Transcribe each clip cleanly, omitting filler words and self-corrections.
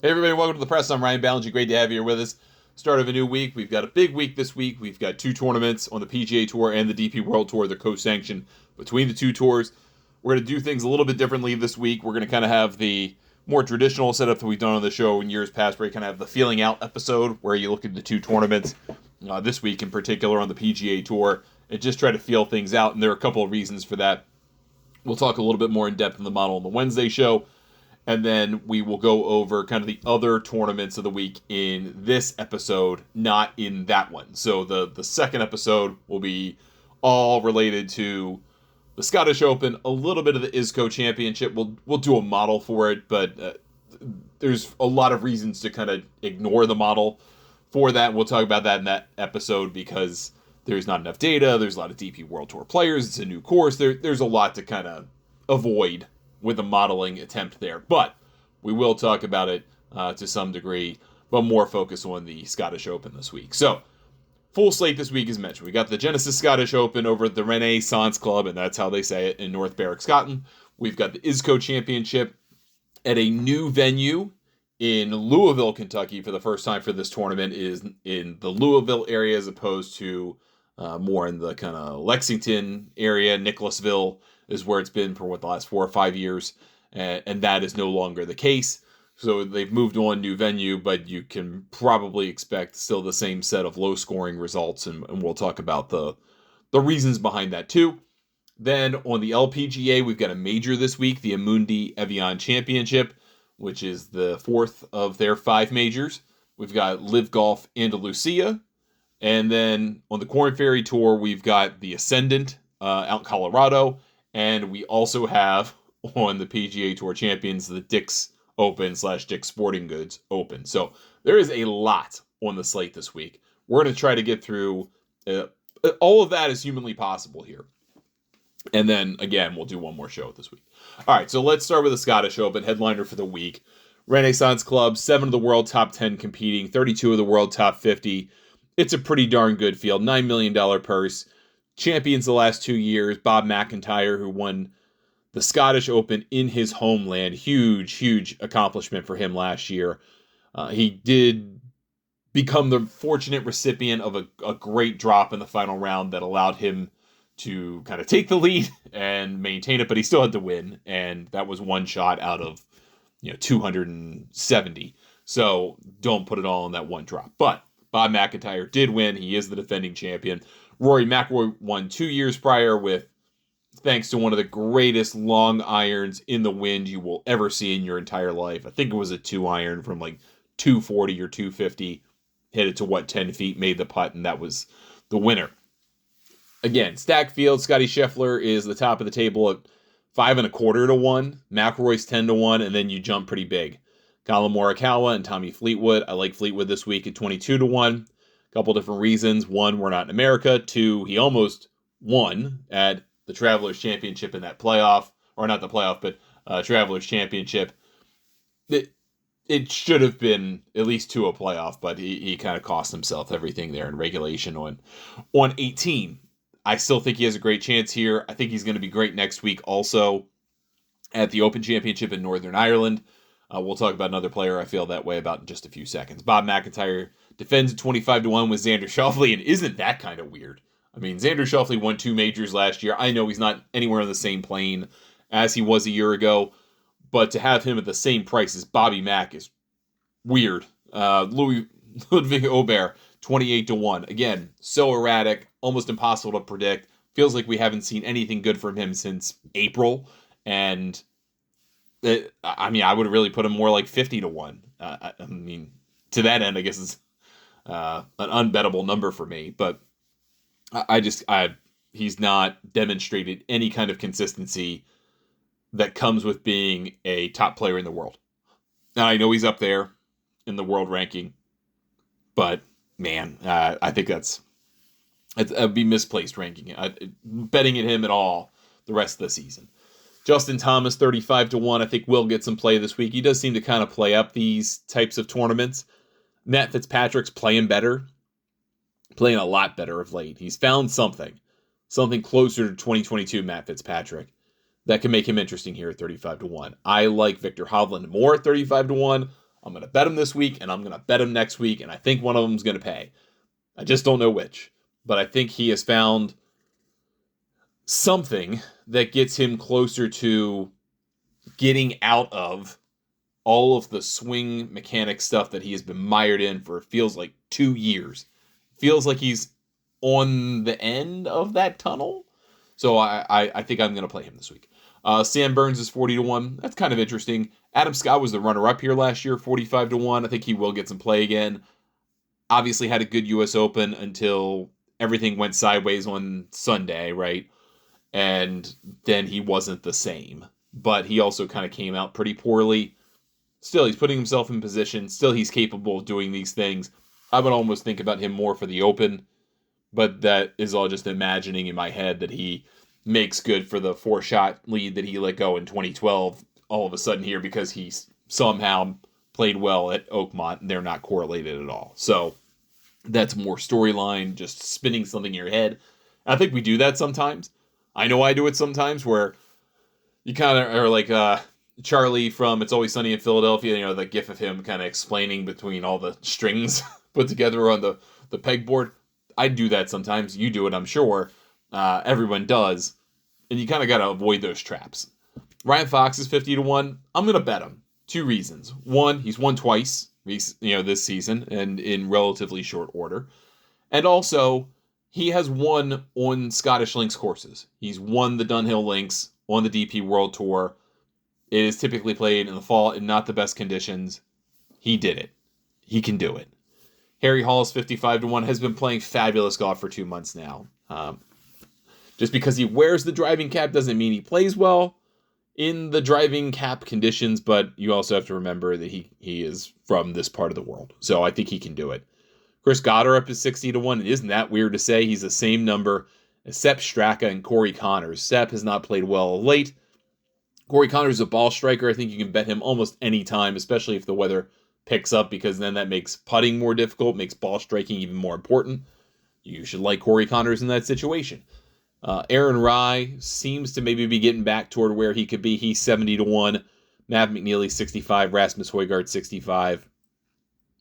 Hey everybody, welcome to the press. I'm Ryan Ballinger. Great to have you here with us. Start of a new week. We've got a big week this week. We've got two tournaments on the PGA Tour and the DP World Tour. They're co-sanctioned between the two tours. We're going to do things a little bit differently this week. We're going to kind of have the more traditional setup that we've done on the show in years past, where you kind of have the feeling out episode where you look at the two tournaments, this week in particular on the PGA Tour, and just try to feel things out. And there are a couple of reasons for that. We'll talk a little bit more in depth in the model on the Wednesday show. And then we will go over kind of the other tournaments of the week in this episode, not in that one. So the second episode will be all related to the Scottish Open, a little bit of the ISCO Championship. We'll do a model for it, but there's a lot of reasons to kind of ignore the model for that. We'll talk about that in that episode because there's not enough data. There's a lot of DP World Tour players. It's a new course. There's a lot to kind of avoid with a modeling attempt there. But we will talk about it to some degree, but more focus on the Scottish Open this week. So, full slate this week as mentioned. We got the Genesis Scottish Open over at the Renaissance Club, and that's how they say it, in North Berwick, Scotland. We've got the ISCO Championship at a new venue in Louisville, Kentucky, for the first time for this tournament, is in the Louisville area as opposed to more in the kind of Lexington area. Nicholasville is where it's been for the last 4 or 5 years, and that is no longer the case. So they've moved on, new venue, but you can probably expect still the same set of low-scoring results, and we'll talk about the reasons behind that too. Then on the LPGA, we've got a major this week, the Amundi Evian Championship, which is the fourth of their 5 majors. We've got LIV Golf Andalucia, and then on the Korn Ferry Tour, we've got the Ascendant out in Colorado. And we also have on the PGA Tour Champions the Dick's Open / Dick's Sporting Goods Open. So there is a lot on the slate this week. We're going to try to get through all of that as humanly possible here. And then, again, we'll do one more show this week. All right, so let's start with the Scottish Open, headliner for the week. Renaissance Club, 7 of the world top 10 competing, 32 of the world top 50. It's a pretty darn good field, $9 million purse. Champions the last 2 years, Bob McIntyre, who won the Scottish Open in his homeland. Huge accomplishment for him last year. He did become the fortunate recipient of a great drop in the final round that allowed him to kind of take the lead and maintain it, but he still had to win, and that was one shot out of 270. So don't put it all on that one drop. But Bob McIntyre did win. He is the defending champion. Rory McIlroy won 2 years prior thanks to one of the greatest long irons in the wind you will ever see in your entire life. I think it was a 2-iron from like 240 or 250. Hit it to 10 feet, made the putt, and that was the winner. Again, stacked field. Scotty Scheffler is the top of the table at 5.25 to 1. McIlroy's 10 to 1, and then you jump pretty big. Colin Morikawa and Tommy Fleetwood. I like Fleetwood this week at 22 to 1. Couple different reasons. 1, we're not in America. 2, he almost won at the Travelers Championship in that playoff, or not the playoff, but Travelers Championship. It should have been at least to a playoff, but he kind of cost himself everything there in regulation on 18. I still think he has a great chance here. I think he's going to be great next week also at the Open Championship in Northern Ireland. We'll talk about another player I feel that way about in just a few seconds. Bob McIntyre defends at 25 to 1 with Xander Schauffele, and isn't that kind of weird? I mean, Xander Schauffele won 2 majors last year. I know he's not anywhere on the same plane as he was a year ago, but to have him at the same price as Bobby Mack is weird. Ludwig Aubert, 28 to 1. Again, so erratic, almost impossible to predict. Feels like we haven't seen anything good from him since April, and I would really put him more like 50 to 1. To that end, I guess it's an unbettable number for me, but he's not demonstrated any kind of consistency that comes with being a top player in the world. Now, I know he's up there in the world ranking, but man, I think that'd be misplaced ranking. Betting at him at all the rest of the season. Justin Thomas, 35 to 1. I think will get some play this week. He does seem to kind of play up these types of tournaments. Matt Fitzpatrick's playing a lot better of late. He's found something closer to 2022 Matt Fitzpatrick that can make him interesting here at 35 to 1. I like Victor Hovland more at 35 to 1. I'm going to bet him this week, and I'm going to bet him next week, and I think one of them is going to pay. I just don't know which. But I think he has found something that gets him closer to getting out of all of the swing mechanic stuff that he has been mired in for, it feels like, 2 years. Feels like he's on the end of that tunnel. So I think I'm going to play him this week. Sam Burns is 40-1. That's kind of interesting. Adam Scott was the runner-up here last year, 45-1. I think he will get some play again. Obviously had a good U.S. Open until everything went sideways on Sunday, right? And then he wasn't the same. But he also kind of came out pretty poorly. Still, he's putting himself in position. Still, he's capable of doing these things. I would almost think about him more for the Open. But that is all just imagining in my head that he makes good for the 4-shot lead that he let go in 2012 all of a sudden here because he somehow played well at Oakmont, and they're not correlated at all. So that's more storyline, just spinning something in your head. I think we do that sometimes. I know I do it sometimes where you kind of are like Charlie from It's Always Sunny in Philadelphia, you know, the gif of him kind of explaining between all the strings put together on the pegboard. I do that sometimes. You do it, I'm sure. Everyone does. And you kind of got to avoid those traps. Ryan Fox is 50-1. I'm going to bet him. 2 reasons. One, he's won twice, this season, and in relatively short order. And also, he has won on Scottish Links courses. He's won the Dunhill Links on the DP World Tour. It is typically played in the fall in not the best conditions. He did it. He can do it. Harry Hall is 55-1, has been playing fabulous golf for 2 months now. Just because he wears the driving cap doesn't mean he plays well in the driving cap conditions, but you also have to remember that he is from this part of the world. So I think he can do it. Chris Goddard is 60-1. It isn't that weird to say. He's the same number as Sepp Straka and Corey Connors. Sepp has not played well of late. Corey Connors is a ball striker. I think you can bet him almost any time, especially if the weather picks up, because then that makes putting more difficult, makes ball striking even more important. You should like Corey Connors in that situation. Aaron Rye seems to maybe be getting back toward where he could be. He's 70-1. Mav McNeely 65. Rasmus Højgaard 65.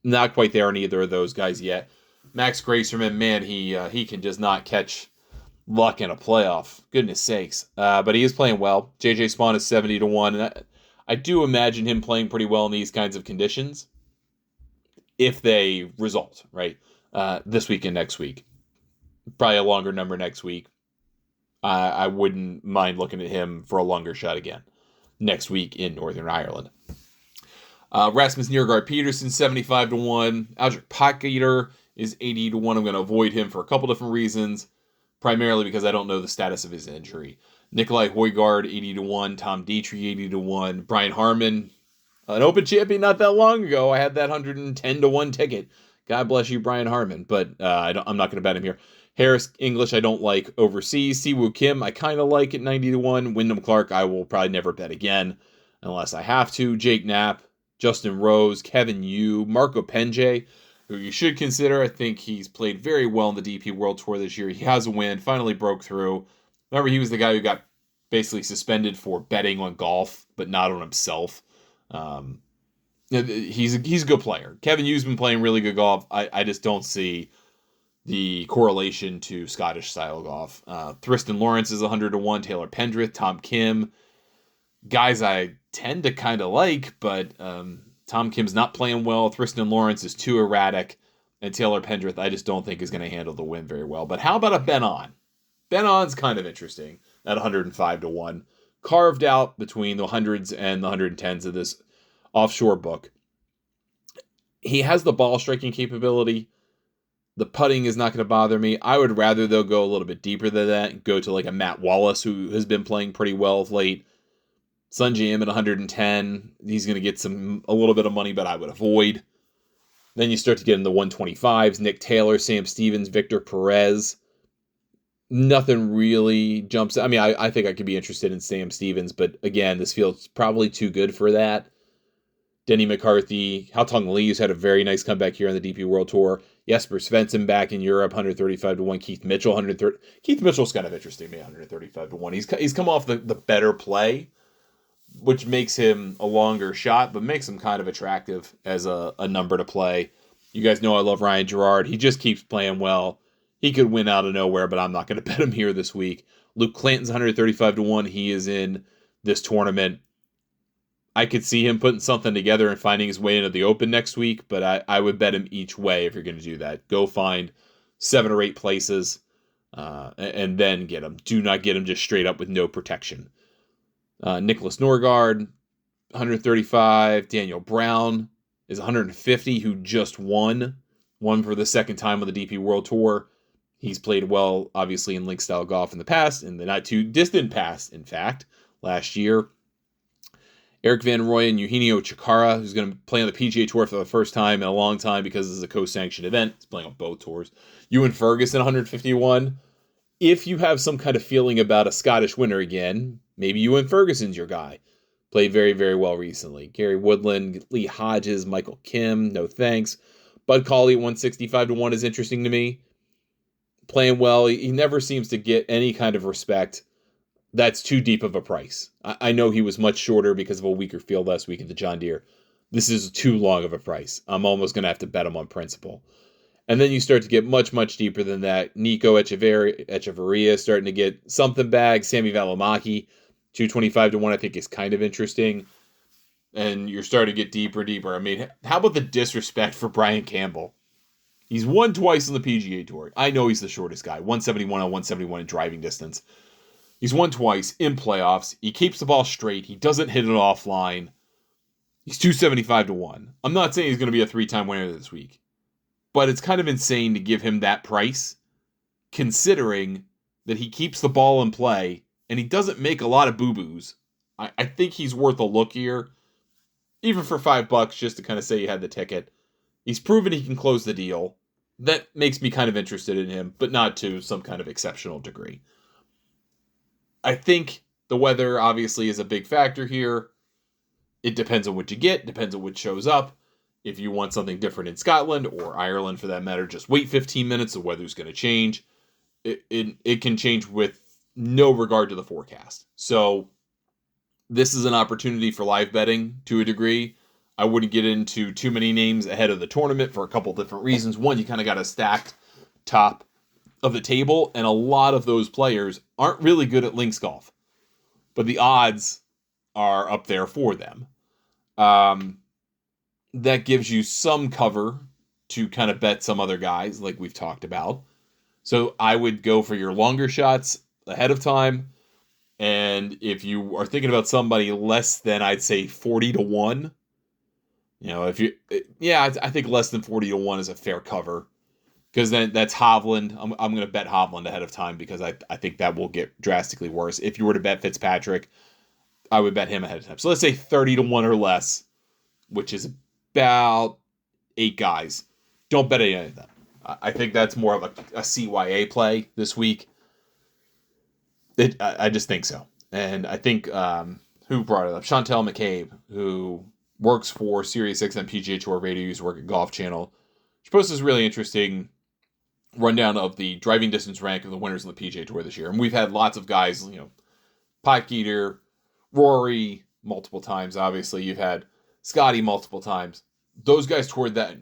Not quite there on either of those guys yet. Max Gracerman, man, he can just not catch luck in a playoff. Goodness sakes. But he is playing well. JJ Spawn is 70-1. And I do imagine him playing pretty well in these kinds of conditions if they result, right? This week and next week. Probably a longer number next week. I wouldn't mind looking at him for a longer shot again next week in Northern Ireland. Rasmus Nørgaard Peterson, 75-1. Aldrich Potgieter is 80-1. I'm going to avoid him for a couple different reasons, primarily because I don't know the status of his injury. Nikolai Højgaard, 80-1. Tom Dietrich, 80-1. Brian Harman, an Open champion not that long ago. I had that 110-1 ticket. God bless you, Brian Harman, but I'm not going to bet him here. Harris English, I don't like overseas. Siwoo Kim, I kind of like at 90-1. Wyndham Clark, I will probably never bet again unless I have to. Jake Knapp, Justin Rose, Kevin Yu, Marco Penge, who you should consider. I think he's played very well in the DP World Tour this year. He has a win, finally broke through. Remember, he was the guy who got basically suspended for betting on golf, but not on himself. He's a good player. Kevin Yu's been playing really good golf. I just don't see the correlation to Scottish style golf. Thriston Lawrence is 100-1. Taylor Pendrith, Tom Kim, guys I tend to kind of like, but Tom Kim's not playing well. Thriston Lawrence is too erratic, and Taylor Pendrith I just don't think is going to handle the win very well. But how about a Ben On? Ben On's kind of interesting at 105-1, carved out between the hundreds and the 110s of this offshore book. He has the ball striking capability. The putting is not going to bother me. I would rather, though, go a little bit deeper than that and go to like a Matt Wallace, who has been playing pretty well of late. Sungjae Im at 110. He's going to get a little bit of money, but I would avoid. Then you start to get in the 125s. Nick Taylor, Sam Stevens, Victor Perez. Nothing really jumps. I mean, I think I could be interested in Sam Stevens, but again, this field's probably too good for that. Denny McCarthy, Haotong Lee, who's had a very nice comeback here on the DP World Tour. Jesper Svensson back in Europe, 135-1. Keith Mitchell, 130. Keith Mitchell's kind of interesting, me, 135-1. He's come off the better play, which makes him a longer shot, but makes him kind of attractive as a number to play. You guys know I love Ryan Gerard. He just keeps playing well. He could win out of nowhere, but I'm not going to bet him here this week. Luke Clanton's 135 to 1. He is in this tournament. I could see him putting something together and finding his way into the Open next week, but I would bet him each way if you're going to do that. Go find 7 or 8 places and then get him. Do not get him just straight up with no protection. Nicholas Norgard, 135. Daniel Brown is 150, who just won for the second time on the DP World Tour. He's played well, obviously, in link-style golf in the past, in the not-too-distant past, in fact, last year. Eric Van Rooyen and Eugenio Chacarra, who's going to play on the PGA Tour for the first time in a long time because this is a co-sanctioned event. He's playing on both tours. Ewan Ferguson, 151. If you have some kind of feeling about a Scottish winner again, maybe Ewan Ferguson's your guy. Played very, very well recently. Gary Woodland, Lee Hodges, Michael Kim, no thanks. Bud Cauley, 165 to 1 is interesting to me. Playing well. He never seems to get any kind of respect. That's too deep of a price. I know he was much shorter because of a weaker field last week at the John Deere. This is too long of a price. I'm almost going to have to bet him on principle. And then you start to get much, much deeper than that. Nico Echeverria starting to get something back. Sammy Valimaki, 225 to 1, I think is kind of interesting. And you're starting to get deeper and deeper. I mean, how about the disrespect for Brian Campbell? He's won twice on the PGA Tour. I know he's the shortest guy. 171 on 171 in driving distance. He's won twice in playoffs. He keeps the ball straight. He doesn't hit it offline. He's 275 to 1. I'm not saying he's going to be a 3-time winner this week. But it's kind of insane to give him that price, considering that he keeps the ball in play and he doesn't make a lot of boo-boos. I think he's worth a look here, even for $5 just to kind of say you had the ticket. He's proven he can close the deal. That makes me kind of interested in him, but not to some kind of exceptional degree. I think the weather obviously is a big factor here. It depends on what you get, depends on what shows up. If you want something different in Scotland or Ireland for that matter, just wait 15 minutes. The weather's going to change. It can change with no regard to the forecast. So this is an opportunity for live betting to a degree. I wouldn't get into too many names ahead of the tournament for a couple different reasons. One, you kind of got a stacked top of the table, and a lot of those players aren't really good at links golf. But the odds are up there for them. That gives you some cover to kind of bet some other guys like we've talked about. So I would go for your longer shots ahead of time. And if you are thinking about somebody less than, I'd say 40 to 1, I think less than 40 to 1 is a fair cover. Because then that's Hovland. I'm going to bet Hovland ahead of time because I think that will get drastically worse. If you were to bet Fitzpatrick, I would bet him ahead of time. So let's say 30 to 1 or less, which is about 8 guys. Don't bet any of them. I think that's more of a CYA play this week. I just think so. And I think, who brought it up? Chantel McCabe, who works for SiriusXM PGA Tour Radio, used to work at Golf Channel. She posted this really interesting rundown of the driving distance rank of the winners on the PGA Tour this year. And we've had lots of guys, Potgieter, Rory, multiple times, obviously. You've had Scotty multiple times. Those guys toward that,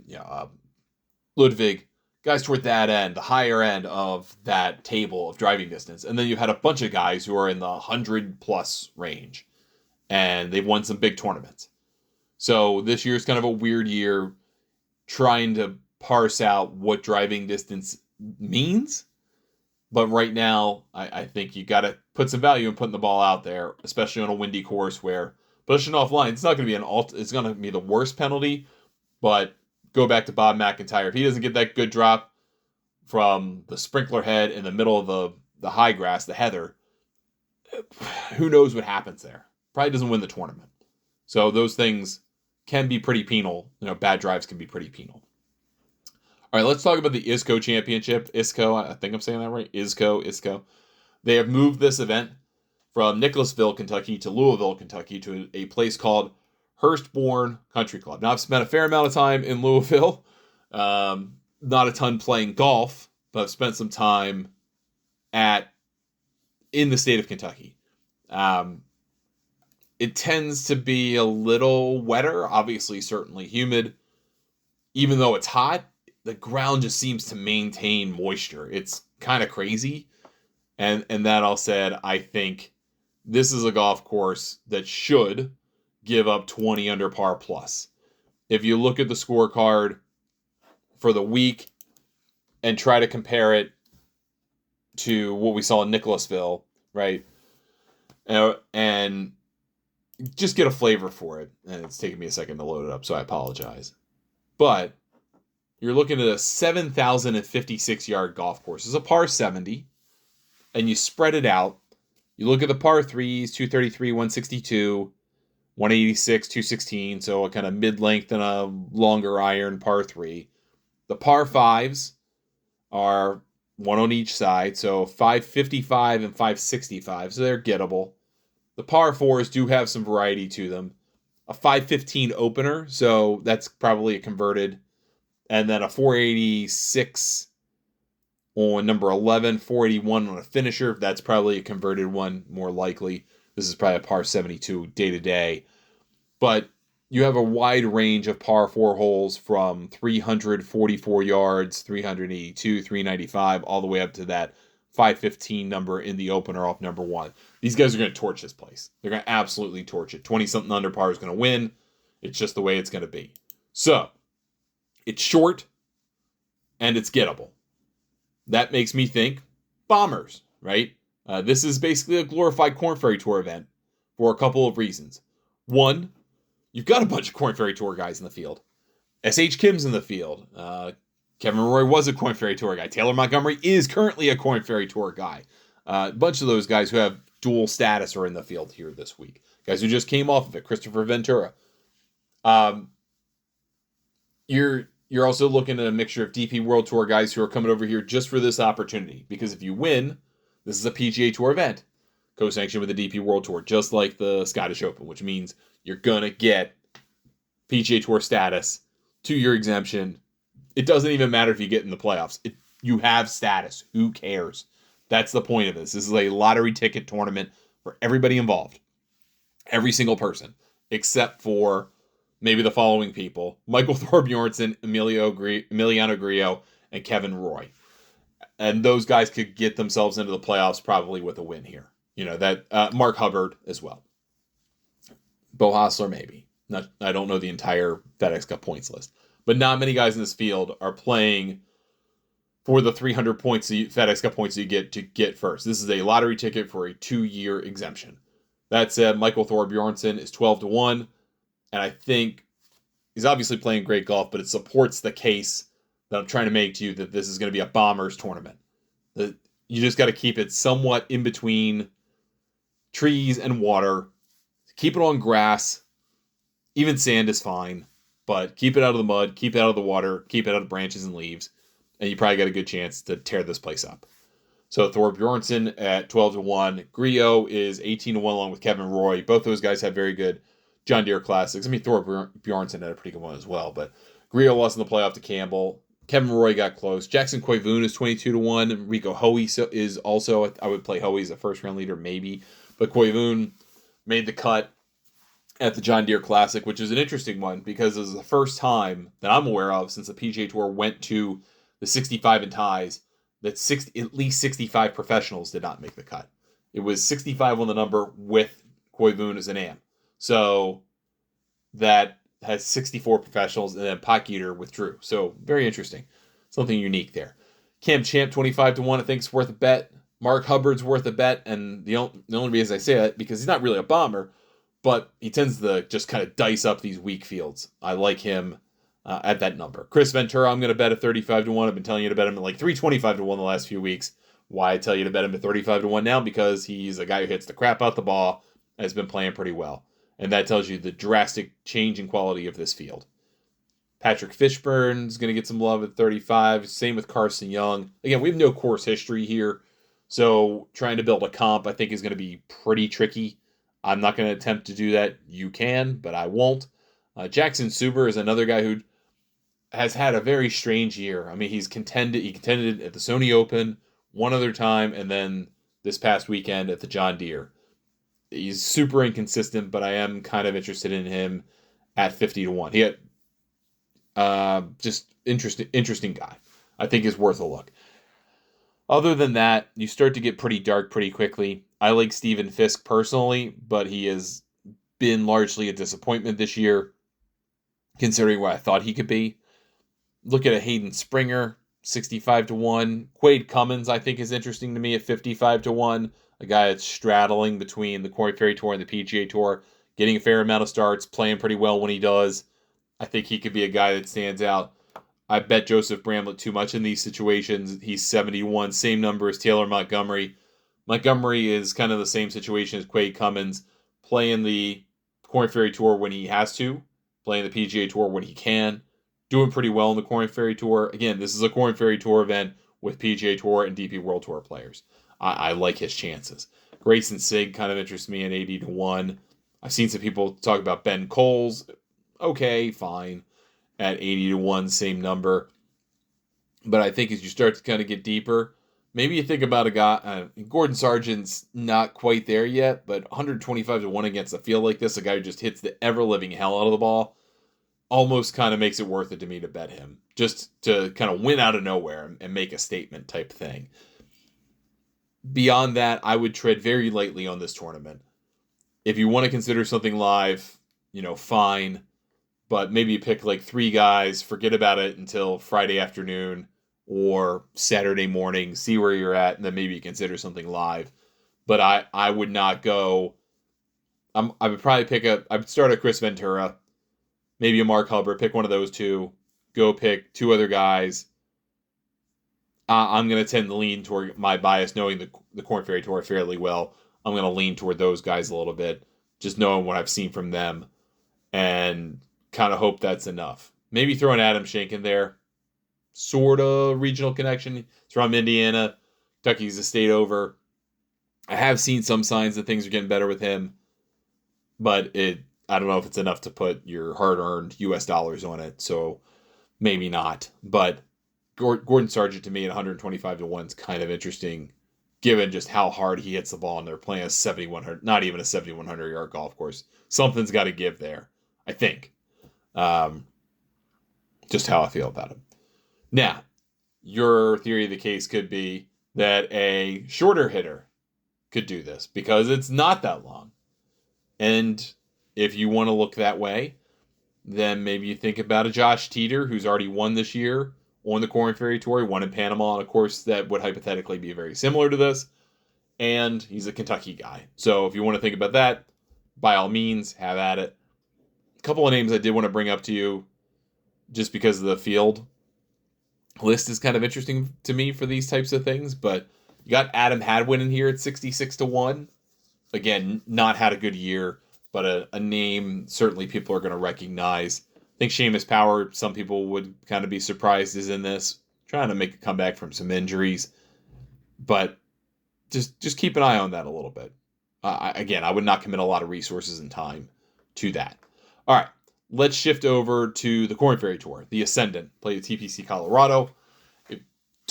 Ludwig, guys toward that end, the higher end of that table of driving distance. And then you had a bunch of guys who are in the 100-plus range. And they've won some big tournaments. So this year's kind of a weird year trying to parse out what driving distance means. But right now, I think you got to put some value in putting the ball out there, especially on a windy course where pushing offline, it's not going to be it's going to be the worst penalty. But go back to Bob McIntyre. If he doesn't get that good drop from the sprinkler head in the middle of the high grass, the heather, who knows what happens there? Probably doesn't win the tournament. So those things can be pretty penal. Bad drives can be pretty penal. All right, let's talk about the ISCO Championship. ISCO, I think I'm saying that right. ISCO. They have moved this event from Nicholasville, Kentucky to Louisville, Kentucky to a place called Hurstbourne Country Club. Now, I've spent a fair amount of time in Louisville. Not a ton playing golf, but I've spent some time in the state of Kentucky. It tends to be a little wetter, obviously, certainly humid. Even though it's hot, the ground just seems to maintain moisture. It's kind of crazy. And that all said, I think this is a golf course that should give up 20 under par plus. If you look at the scorecard for the week and try to compare it to what we saw in Nicholasville, right? And just get a flavor for it. And it's taking me a second to load it up, so I apologize. But you're looking at a 7,056 yard golf course. It's a par 70, and you spread it out. You look at the par 3s, 233, 162, 186, 216, so a kind of mid-length and a longer iron par 3. The par 5s are one on each side, so 555 and 565, so they're gettable. The par 4s do have some variety to them. A 515 opener, so that's probably a converted. And then a 486 on number 11, 481 on a finisher. That's probably a converted one, more likely. This is probably a par 72 day-to-day. But you have a wide range of par 4 holes from 344 yards, 382, 395, all the way up to that 515 number in the opener off number 1. These guys are going to torch this place. They're going to absolutely torch it. 20-something under par is going to win. It's just the way it's going to be. So, it's short, and it's gettable. That makes me think Bombers, right? This is basically a glorified Korn Ferry Tour event for a couple of reasons. One, you've got a bunch of Korn Ferry Tour guys in the field. S.H. Kim's in the field. Kevin Roy was a Korn Ferry Tour guy. Taylor Montgomery is currently a Korn Ferry Tour guy. A bunch of those guys who have dual status are in the field here this week. Guys who just came off of it. Christopher Ventura. You're also looking at a mixture of DP World Tour guys who are coming over here just for this opportunity. Because if you win, this is a PGA Tour event, co-sanctioned with the DP World Tour, just like the Scottish Open, which means you're going to get PGA Tour status to your exemption. It doesn't even matter if you get in the playoffs. You have status. Who cares? That's the point of this. This is a lottery ticket tournament for everybody involved. Every single person, except for maybe the following people: Michael Thorbjornsen, Emiliano Grillo, and Kevin Roy. And those guys could get themselves into the playoffs probably with a win here. Mark Hubbard as well. Bo Hostler maybe. I don't know the entire FedEx Cup points list. But not many guys in this field are playing for the 300 points, FedEx Cup points you get first. This is a lottery ticket for a 2-year exemption. That said, Michael Thorbjornsen is 12-1. And I think he's obviously playing great golf, but it supports the case that I'm trying to make to you that this is going to be a Bombers tournament. You just got to keep it somewhat in between trees and water. Keep it on grass. Even sand is fine, but keep it out of the mud, keep it out of the water, keep it out of branches and leaves, and you probably got a good chance to tear this place up. So Thorbjornsen at 12-1. Grillo is 18-1 along with Kevin Roy. Both those guys have very good John Deere Classics. I mean, Thorbjornsen had a pretty good one as well, but Grillo lost in the playoff to Campbell. Kevin Roy got close. Jackson Koivoon is 22-1. Rico Hoey is also, I would play Hoey as a first-round leader maybe, but Koivoon made the cut at the John Deere Classic, which is an interesting one because it was the first time that I'm aware of since the PGA Tour went to the 65 and ties that at least 65 professionals did not make the cut. It was 65 on the number with Koivoon as an AM. So that has 64 professionals, and then Potgieter withdrew. So very interesting. Something unique there. Cam Champ, 25-1, I think is worth a bet. Mark Hubbard's worth a bet, and the only reason I say that, because he's not really a bomber, but he tends to just kind of dice up these weak fields. I like him at that number. Chris Ventura, I'm going to bet at 35-1. I've been telling you to bet him at like 325-1 the last few weeks. Why I tell you to bet him at 35-1 now? Because he's a guy who hits the crap out the ball and has been playing pretty well. And that tells you the drastic change in quality of this field. Patrick Fishburne's going to get some love at 35. Same with Carson Young. Again, we have no course history here, so trying to build a comp I think is going to be pretty tricky. I'm not going to attempt to do that. You can, but I won't. Jackson Suber is another guy who has had a very strange year. I mean, he contended at the Sony Open one other time, and then this past weekend at the John Deere. He's super inconsistent, but I am kind of interested in him at 50-1. He had just interesting guy. I think is worth a look. Other than that, you start to get pretty dark pretty quickly. I like Steven Fisk personally, but he has been largely a disappointment this year, considering what I thought he could be. Look at a Hayden Springer, 65-1. Quade Cummins, I think, is interesting to me at 55-1. A guy that's straddling between the Korn Ferry Tour and the PGA Tour, getting a fair amount of starts, playing pretty well when he does. I think he could be a guy that stands out. I bet Joseph Bramlett too much in these situations. He's 71, same number as Taylor Montgomery. Montgomery is kind of the same situation as Quade Cummins, playing the Korn Ferry Tour when he has to, playing the PGA Tour when he can, doing pretty well in the Korn Ferry Tour. Again, this is a Korn Ferry Tour event with PGA Tour and DP World Tour players. I like his chances. Grayson Sigg kind of interests me at 80-1. I've seen some people talk about Ben Coles. Okay, fine. At 80-1, same number. But I think as you start to kind of get deeper, maybe you think about a guy, Gordon Sargent's not quite there yet, but 125-1 against a field like this, a guy who just hits the ever-living hell out of the ball, almost kind of makes it worth it to me to bet him. Just to kind of win out of nowhere and make a statement type thing. Beyond that, I would tread very lightly on this tournament. If you want to consider something live, fine. But maybe you pick like 3 guys, forget about it until Friday afternoon or Saturday morning, see where you're at, and then maybe you consider something live. But I would not go. I would probably I would start a Chris Ventura, maybe a Mark Hubbard, pick one of those 2. Go pick 2 other guys. I'm going to tend to lean toward my bias, knowing the Korn Ferry Tour fairly well. I'm going to lean toward those guys a little bit, just knowing what I've seen from them, and kind of hope that's enough. Maybe throw an Adam Schenk in there. Sort of regional connection. It's from Indiana. Kentucky's a state over. I have seen some signs that things are getting better with him, but I don't know if it's enough to put your hard-earned U.S. dollars on it, so maybe not. But Gordon Sargent to me at 125-1 is kind of interesting, given just how hard he hits the ball, and they're playing a 7,100, not even a 7,100-yard golf course. Something's got to give there, I think. Just how I feel about him. Now, your theory of the case could be that a shorter hitter could do this because it's not that long. And if you want to look that way, then maybe you think about a Josh Teeter, who's already won this year on the Korn Ferry Tour. He won in Panama on a course that would hypothetically be very similar to this. And he's a Kentucky guy. So if you want to think about that, by all means, have at it. A couple of names I did want to bring up to you just because of the field list is kind of interesting to me for these types of things. But you got Adam Hadwin in here at 66-1. Again, not had a good year, but a name certainly people are going to recognize. I think Seamus Power, some people would kind of be surprised is in this, trying to make a comeback from some injuries. But just keep an eye on that a little bit. I would not commit a lot of resources and time to that. All right, let's shift over to the Korn Ferry Tour. The Ascendant played at TPC Colorado.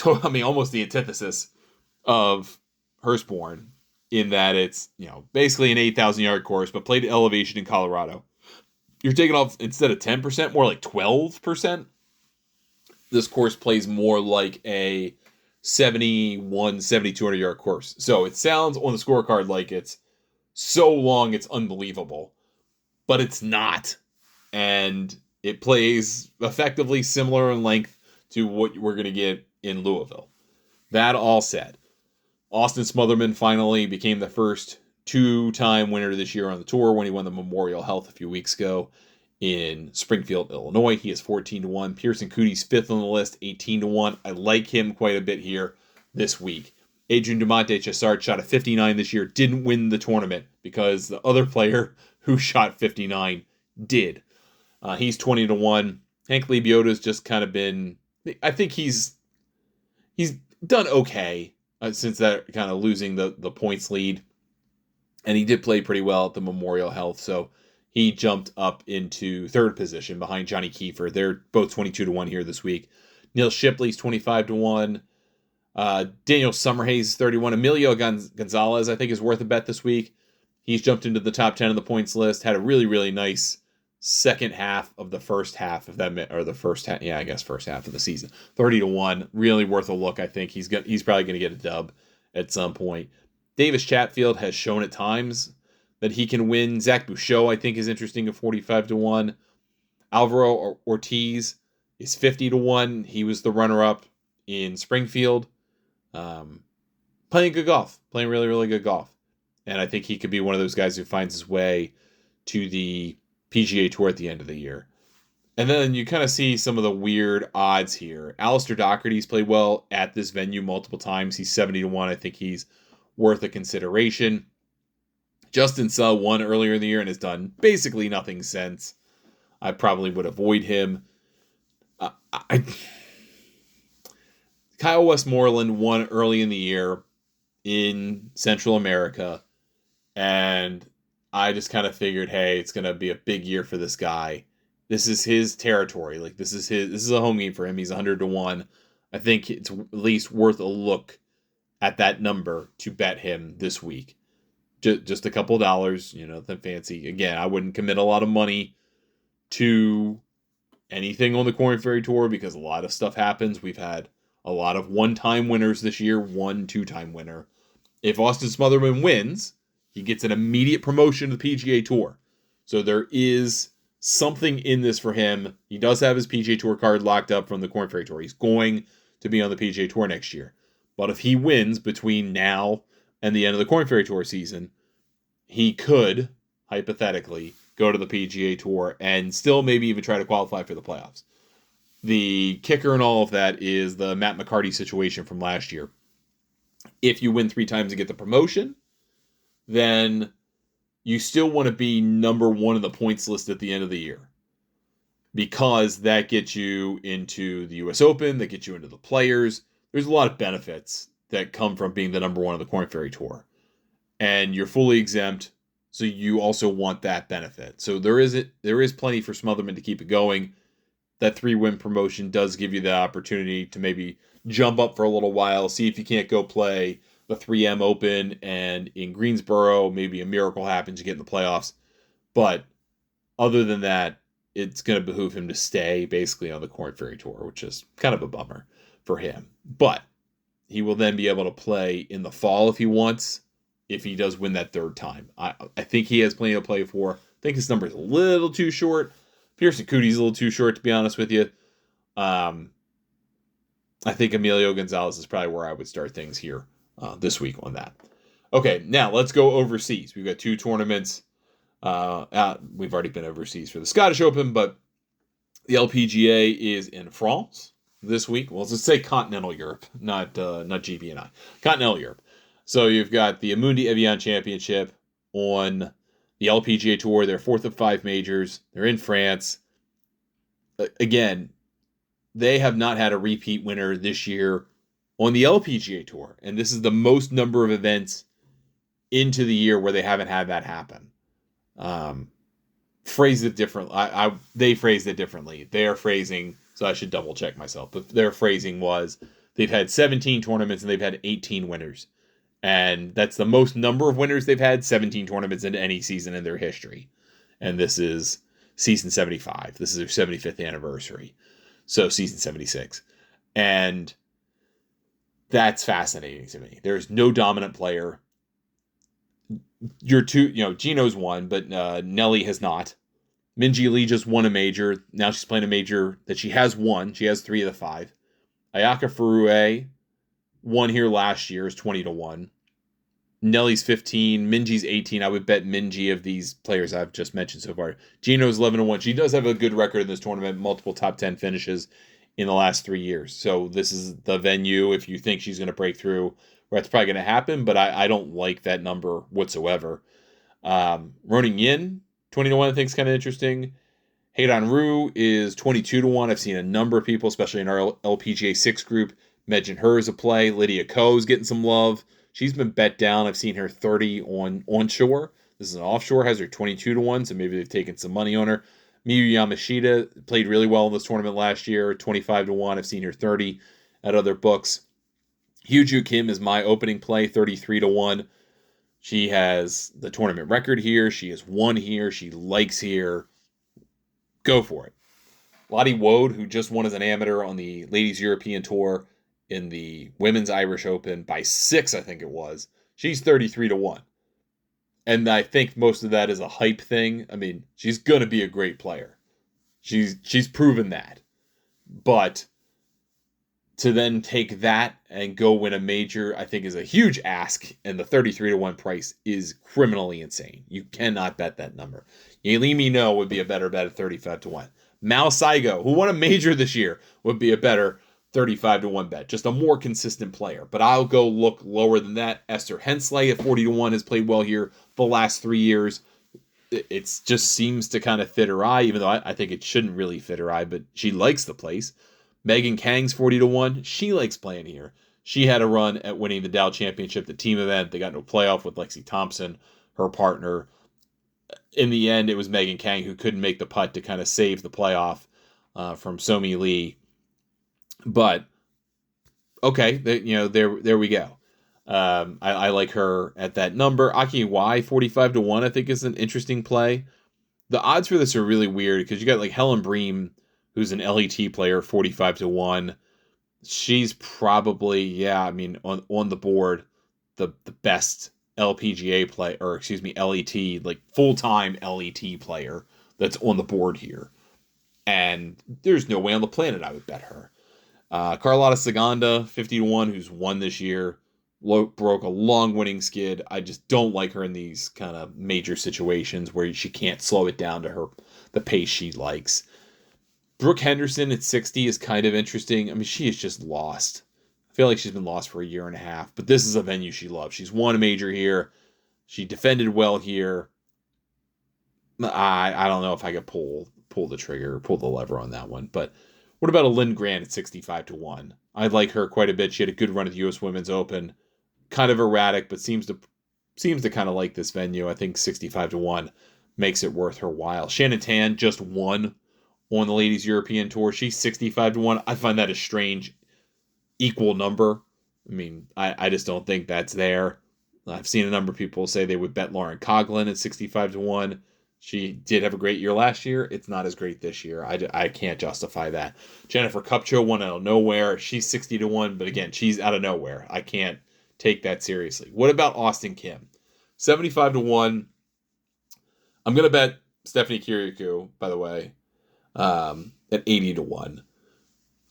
Almost the antithesis of Hurstbourne in that it's, basically an 8,000-yard course, but played at elevation in Colorado. You're taking off, instead of 10%, more like 12%. This course plays more like a 7,200-yard course. So it sounds on the scorecard like it's so long it's unbelievable, but it's not. And it plays effectively similar in length to what we're going to get in Louisville. That all said, Austin Smotherman finally became the first 2-time winner this year on the tour when he won the Memorial Health a few weeks ago in Springfield, Illinois. He is 14-1. Pearson Cootie's 5th on the list, 18-1. I like him quite a bit here this week. Adrian Dumonte Chessart shot a 59 this year, didn't win the tournament because the other player who shot 59 did. He's 20-1. Hank Lebiota's just kind of been, I think he's done okay since that kind of losing the points lead. And he did play pretty well at the Memorial Health, so he jumped up into 3rd position behind Johnny Kiefer. They're both 22-1 here this week. Neil Shipley's 25-1. Daniel Summerhays 31. Emilio Gonzalez, I think, is worth a bet this week. He's jumped into the top 10 of the points list, had a really, really nice second half of the first half of that, or the first half, yeah, I guess first half of the season. 30-1, really worth a look. I think he's probably going to get a dub at some point. Davis Chatfield has shown at times that he can win. Zach Bouchot, I think, is interesting at 45-1. Alvaro Ortiz is 50-1. He was the runner-up in Springfield. Playing good golf. Playing really, really good golf. And I think he could be one of those guys who finds his way to the PGA Tour at the end of the year. And then you kind of see some of the weird odds here. Alistair Doherty's played well at this venue multiple times. He's 70-1. I think he's worth a consideration. Justin Suh won earlier in the year and has done basically nothing since. I probably would avoid him. Kyle Westmoreland won early in the year in Central America, and I just kind of figured, hey, it's going to be a big year for this guy. This is his territory. Like, this is a home game for him. He's 100-1. I think it's at least worth a look at that number to bet him this week. Just a couple dollars, nothing fancy. Again, I wouldn't commit a lot of money to anything on the Korn Ferry Tour because a lot of stuff happens. We've had a lot of one-time winners this year, 1 2-time winner. If Austin Smotherman wins, he gets an immediate promotion to the PGA Tour. So there is something in this for him. He does have his PGA Tour card locked up from the Korn Ferry Tour. He's going to be on the PGA Tour next year. But if he wins between now and the end of the Korn Ferry Tour season, he could, hypothetically, go to the PGA Tour and still maybe even try to qualify for the playoffs. The kicker in all of that is the Matt McCarty situation from last year. If you win 3 times and get the promotion, then you still want to be number 1 in the points list at the end of the year. Because that gets you into the US Open, that gets you into the Players. There's a lot of benefits that come from being the number 1 on the Korn Ferry Tour. And you're fully exempt, so you also want that benefit. So there is plenty for Smotherman to keep it going. That 3-win promotion does give you the opportunity to maybe jump up for a little while, see if you can't go play the 3M Open, and in Greensboro, maybe a miracle happens, you get in the playoffs. But other than that, it's going to behoove him to stay basically on the Korn Ferry Tour, which is kind of a bummer for him. But he will then be able to play in the fall if he wants, if he does win that 3rd time. I think he has plenty to play for. I think his number is a little too short. Pearson Cootie's a little too short, to be honest with you. I think Emilio Gonzalez is probably where I would start things here this week on that. Okay, now let's go overseas. We've got 2 tournaments. We've already been overseas for the Scottish Open, but the LPGA is in France this week. Well, let's say continental Europe, not GB&I. Continental Europe. So you've got the Amundi Evian Championship on the LPGA Tour. They're 4th of 5 majors. They're in France. Again, they have not had a repeat winner this year on the LPGA Tour. And this is the most number of events into the year where they haven't had that happen. Phrase it differently. They phrased it differently. Their phrasing, so I should double check myself, but their phrasing was they've had 17 tournaments and they've had 18 winners. And that's the most number of winners they've had, 17 tournaments in any season in their history. And this is season 75. This is their 75th anniversary. So season 76. And that's fascinating to me. There's no dominant player. Gino's won, but Nelly has not. Minjee Lee just won a major. Now she's playing a major that she has won. She has 3 of the 5. Ayaka Furue won here last year, is 20-1. Nelly's 15. Minjee's 18. I would bet Minjee of these players I've just mentioned so far. Gino's 11-1. She does have a good record in this tournament, multiple top 10 finishes in the last 3 years. So this is the venue, if you think she's going to break through, where that's probably going to happen, but I don't like that number whatsoever. Ronin Yin, 20-1, I think is kind of interesting. Heidan Ryu is 22-1. I've seen a number of people, especially in our LPGA 6 group, mention her as a play. Lydia Ko's getting some love. She's been bet down. I've seen her 30 on onshore. This is an offshore, has her 22-1, so maybe they've taken some money on her. Miyu Yamashita played really well in this tournament last year, 25-1. I've seen her 30 at other books. Hyuju Kim is my opening play, 33-1. She has the tournament record here. She has won here. She likes here. Go for it. Lottie Woad, who just won as an amateur on the Ladies European Tour in the Women's Irish Open by 6, I think it was. She's 33-1. And I think most of that is a hype thing. I mean, she's going to be a great player. She's proven that. But to then take that and go win a major, I think is a huge ask. And the 33-1 price is criminally insane. You cannot bet that number. Yaeli Minot would be a better bet at 35-1. Mal Saigo, who won a major this year, would be a better 35-1 bet. Just a more consistent player. But I'll go look lower than that. Esther Hensley at 40-1 has played well here the last 3 years. It just seems to kind of fit her eye, even though I think it shouldn't really fit her eye, but she likes the place. Megan Kang's 40-1. She likes playing here. She had a run at winning the Dow Championship, the team event. They got into a playoff with Lexi Thompson, her partner. In the end, it was Megan Kang who couldn't make the putt to kind of save the playoff from Somi Lee. But okay, there we go. I like her at that number. Aki Y 45-1, I think, is an interesting play. The odds for this are really weird because you got like Helen Bream, who's an LET player, 45-1. She's probably, on the board, the best LPGA play, or excuse me, LET, like full-time LET player that's on the board here. And there's no way on the planet I would bet her. Carlotta Saganda, 50-1, who's won this year, broke a long winning skid. I just don't like her in these kind of major situations where she can't slow it down to the pace she likes. Brooke Henderson at 60 is kind of interesting. I mean, she is just lost. I feel like she's been lost for a year and a half, but this is a venue she loves. She's won a major here. She defended well here. I don't know if I could pull the trigger, pull the lever on that one. But what about a Lynn Grant at 65-1? I like her quite a bit. She had a good run at the U.S. Women's Open. Kind of erratic, but seems to kind of like this venue. I think 65-1 makes it worth her while. Shannon Tan just won on the Ladies European Tour. She's 65-1. I find that a strange equal number. I mean, I just don't think that's there. I've seen a number of people say they would bet Lauren Coughlin at 65-1. She did have a great year last year. It's not as great this year. I can't justify that. Jennifer Kupcho won out of nowhere. She's 60-1, but again, she's out of nowhere. I can't take that seriously. What about Austin Kim? 75-1. I'm going to bet Stephanie Kiriakou, by the way, at 80-1.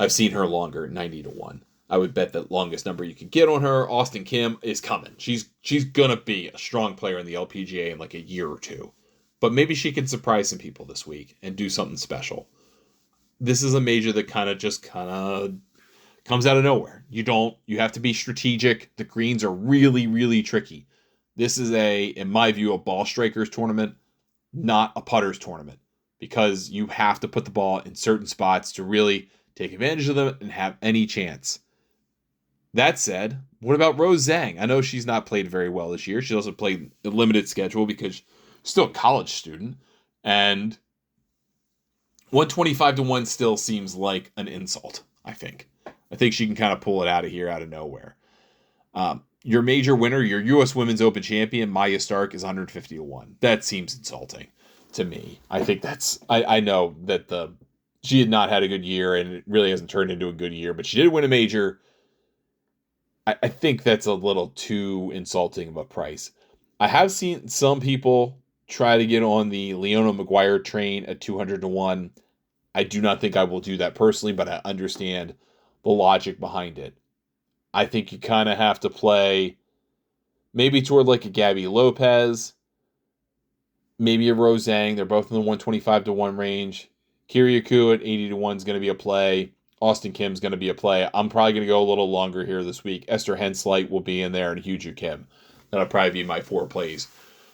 I've seen her longer, 90-1. I would bet the longest number you could get on her. Austin Kim is coming. She's going to be a strong player in the LPGA in like a year or two. But maybe she can surprise some people this week and do something special. This is a major that kind of comes out of nowhere. You have to be strategic. The greens are really, really tricky. This is in my view, a ball strikers tournament, not a putters tournament, because you have to put the ball in certain spots to really take advantage of them and have any chance. That said, what about Rose Zhang? I know she's not played very well this year. She also played a limited schedule because she's still a college student. And 125-1 still seems like an insult, I think. I think she can kind of pull it out of here, out of nowhere. Your major winner, your U.S. Women's Open champion, Maya Stark, is 150-1. That seems insulting to me. I think I know that she had not had a good year, and it really hasn't turned into a good year, but she did win a major. I think that's a little too insulting of a price. I have seen some people try to get on the Leona Maguire train at 200-1. I do not think I will do that personally, but I understand the logic behind it. I think you kind of have to play maybe toward like a Gabby Lopez, maybe a Rose Zhang. They're both in the 125-1 range. Kiriakou at 80-1 is going to be a play. Austin Kim's going to be a play. I'm probably going to go a little longer here this week. Esther Hensley will be in there, and Hoo-Joo Kim. That'll probably be my 4 plays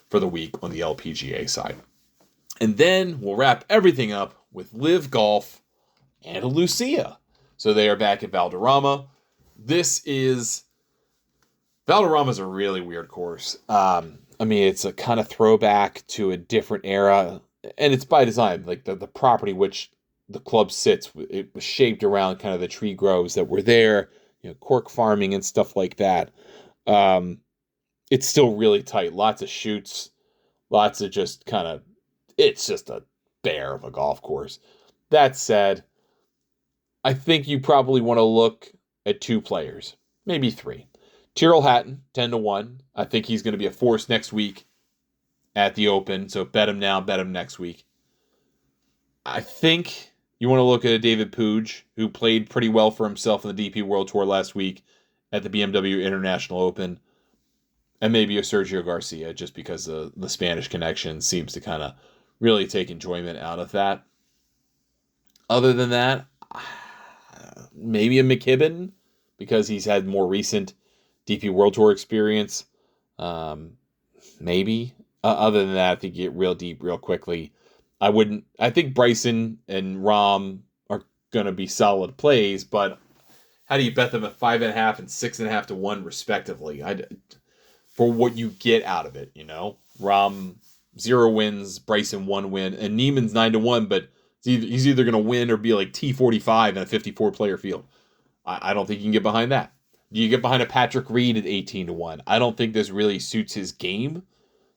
for the week on the LPGA side. And then we'll wrap everything up with LIV Golf Andalucia. So they are back at Valderrama. Valderrama's a really weird course. I mean, it's a kind of throwback to a different era, and it's by design. Like the property which the club sits, it was shaped around kind of the tree groves that were there, cork farming and stuff like that. it's still really tight. Lots of shoots, lots of just kind of, it's just a bear of a golf course. That said, I think you probably want to look at two players, maybe three. Tyrrell Hatton, 10-1. I think he's going to be a force next week at the Open. So bet him now, bet him next week. I think you want to look at a David Puig, who played pretty well for himself in the DP World Tour last week at the BMW International Open. And maybe a Sergio Garcia, just because the Spanish connection seems to kind of really take enjoyment out of that. Other than that, maybe a McKibben, because he's had more recent DP World Tour experience. Maybe. Other than that, I think you get real deep real quickly. I think Bryson and Rahm are going to be solid plays, but how do you bet them at 5.5 and 6.5 to 1 respectively? For what you get out of it, Rahm 0 wins, Bryson 1 win, and Neiman's 9-1, but he's either going to win or be like T45 in a 54 player field. I don't think you can get behind that. Do you get behind a Patrick Reed at 18-1? I don't think this really suits his game.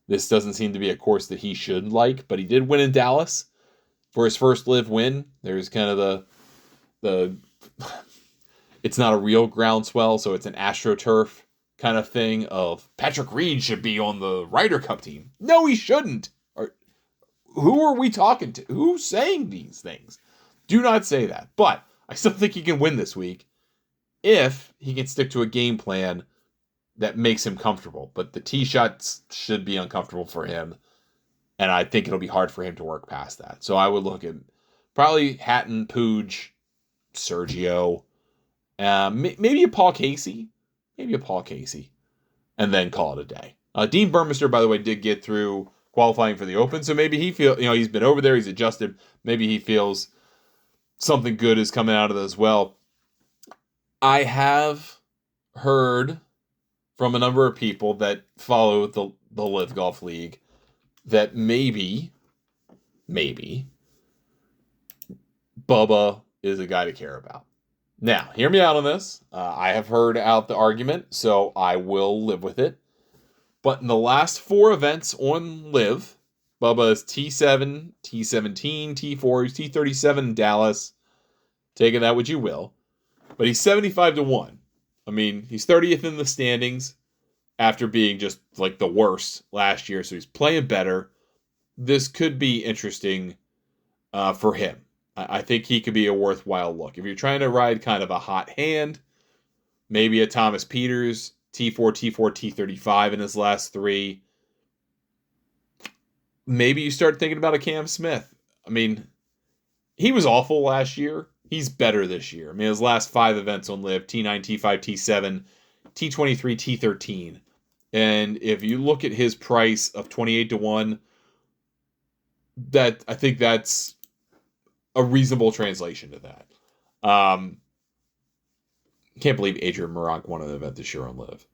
This doesn't seem to be a course that he should like, but he did win in Dallas for his first LIV win. There's kind of the it's not a real groundswell, so it's an AstroTurf kind of thing of Patrick Reed should be on the Ryder Cup team. No, he shouldn't. Who are we talking to? Who's saying these things? Do not say that. But I still think he can win this week if he can stick to a game plan that makes him comfortable. But the tee shots should be uncomfortable for him, and I think it'll be hard for him to work past that. So I would look at probably Hatton, Puig, Sergio, maybe a Paul Casey. And then call it a day. Dean Burmester, by the way, did get through qualifying for the Open, so maybe he feels, he's been over there, he's adjusted. Maybe he feels something good is coming out of it as well. I have heard from a number of people that follow the LIV Golf League that maybe Bubba is a guy to care about. Now, hear me out on this. I have heard out the argument, so I will live with it. But in the last 4 events on LIV, Bubba is T7, T17, T4, he's T37 in Dallas. Taking that what you will. But he's 75-1. I mean, he's 30th in the standings after being just like the worst last year, so he's playing better. This could be interesting for him. I think he could be a worthwhile look. If you're trying to ride kind of a hot hand, maybe a Thomas Peters, T4, T35 in his last 3. Maybe you start thinking about a Cam Smith. I mean, he was awful last year. He's better this year. I mean, his last 5 events on LIV, T9, T5, T7, T23, T13. And if you look at his price of 28-1, I think that's a reasonable translation to that. Can't believe Adrian Meronk won an event this year on LIV.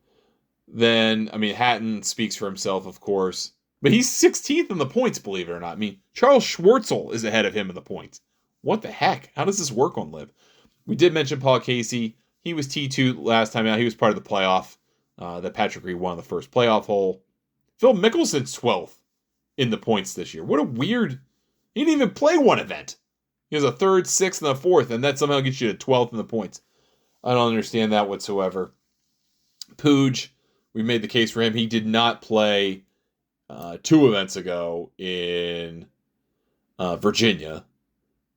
Then, I mean, Hatton speaks for himself, of course. But he's 16th in the points, believe it or not. I mean, Charles Schwartzel is ahead of him in the points. What the heck? How does this work on LIV? We did mention Paul Casey. He was T2 last time out. He was part of the playoff that Patrick Reed won on the first playoff hole. Phil Mickelson's 12th in the points this year. What a weird... He didn't even play one event. He has a 3rd, 6th, and a 4th, and that somehow gets you to 12th in the points. I don't understand that whatsoever. Puig, we made the case for him. He did not play 2 events ago in Virginia.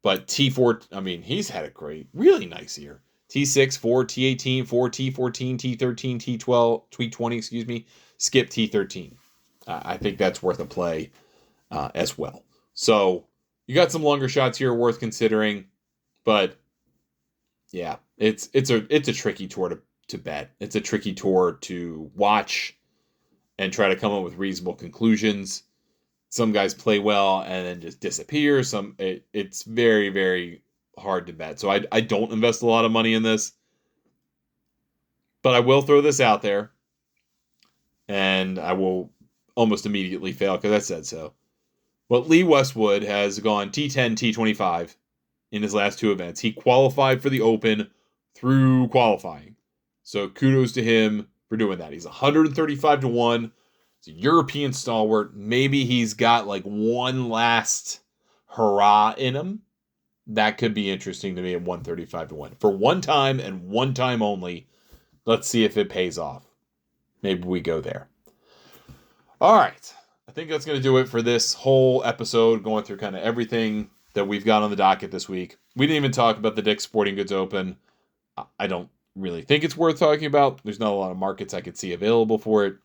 But T4, I mean, he's had a really nice year. T6, 4, T18, 4, T14, T13, T12, T20, skip T13. I think that's worth a play as well. So you got some longer shots here worth considering, but yeah, it's a tricky tour to bet. It's a tricky tour to watch and try to come up with reasonable conclusions. Some guys play well and then just disappear. It's very, very hard to bet. So I don't invest a lot of money in this, but I will throw this out there, and I will almost immediately fail because I said so. But Lee Westwood has gone T10, T25 in his last 2 events. He qualified for the Open through qualifying. So kudos to him for doing that. He's 135 to 1. He's a European stalwart. Maybe he's got like one last hurrah in him. That could be interesting to me at 135 to 1. For one time and one time only, let's see if it pays off. Maybe we go there. All right. I think that's going to do it for this whole episode, going through kind of everything that we've got on the docket this week. We didn't even talk about the Dick's Sporting Goods Open. I don't really think it's worth talking about. There's not a lot of markets I could see available for it.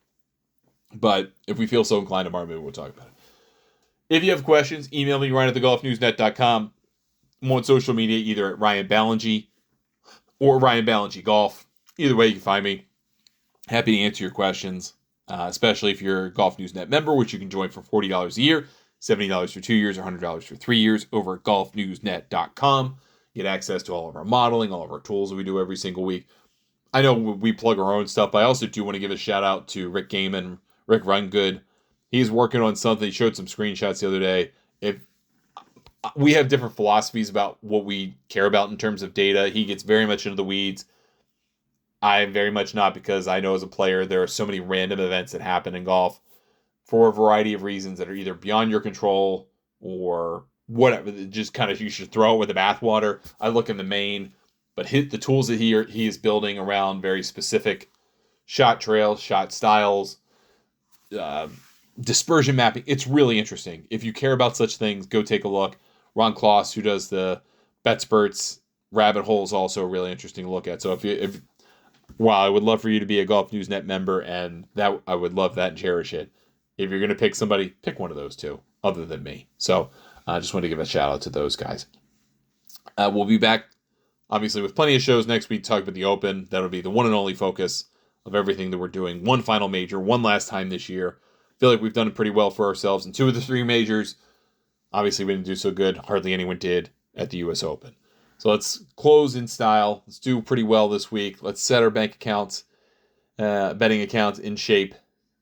But if we feel so inclined tomorrow, maybe we'll talk about it. If you have questions, email me, ryan@thegolfnewsnet.com. I'm on social media, either at Ryan Ballingy or Ryan Ballingy Golf. Either way, you can find me. Happy to answer your questions, especially if you're a Golf Newsnet member, which you can join for $40 a year, $70 for 2 years, or $100 for 3 years over at golfnewsnet.com. Get access to all of our modeling, all of our tools that we do every single week. I know we plug our own stuff, but I also do want to give a shout out to Rick Gaiman, Rick Rungood. He's working on something. He showed some screenshots the other day. If we have different philosophies about what we care about in terms of data, he gets very much into the weeds. I'm very much not, because I know as a player there are so many random events that happen in golf for a variety of reasons that are either beyond your control or whatever. Just kind of, you should throw it with the bathwater. I look in the main, but the tools that he is building around very specific shot trails, shot styles, dispersion mapping. It's really interesting. If you care about such things, go take a look. Ron Kloss, who does the BetSperts rabbit hole, is also really interesting to look at. So if while I would love for you to be a Golf Newsnet member, and that I would love that and cherish it, if you're going to pick somebody, pick one of those two other than me. So I just want to give a shout out to those guys. We'll be back, obviously, with plenty of shows next week to talk about the Open. That'll be the one and only focus of everything that we're doing. One final major, one last time this year. I feel like we've done it pretty well for ourselves in 2 of the 3 majors. Obviously, we didn't do so good. Hardly anyone did at the U.S. Open. So let's close in style. Let's do pretty well this week. Let's set our bank accounts, betting accounts in shape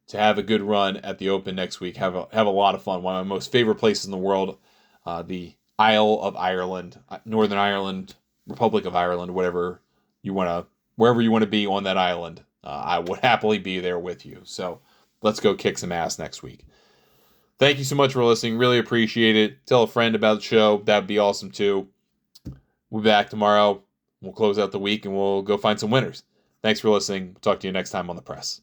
to have a good run at the Open next week. Have a lot of fun. One of my most favorite places in the world, the Isle of Ireland, Northern Ireland, Republic of Ireland, wherever you want to be on that island. I would happily be there with you. So let's go kick some ass next week. Thank you so much for listening. Really appreciate it. Tell a friend about the show. That'd be awesome too. We'll be back tomorrow. We'll close out the week and we'll go find some winners. Thanks for listening. Talk to you next time on The Press.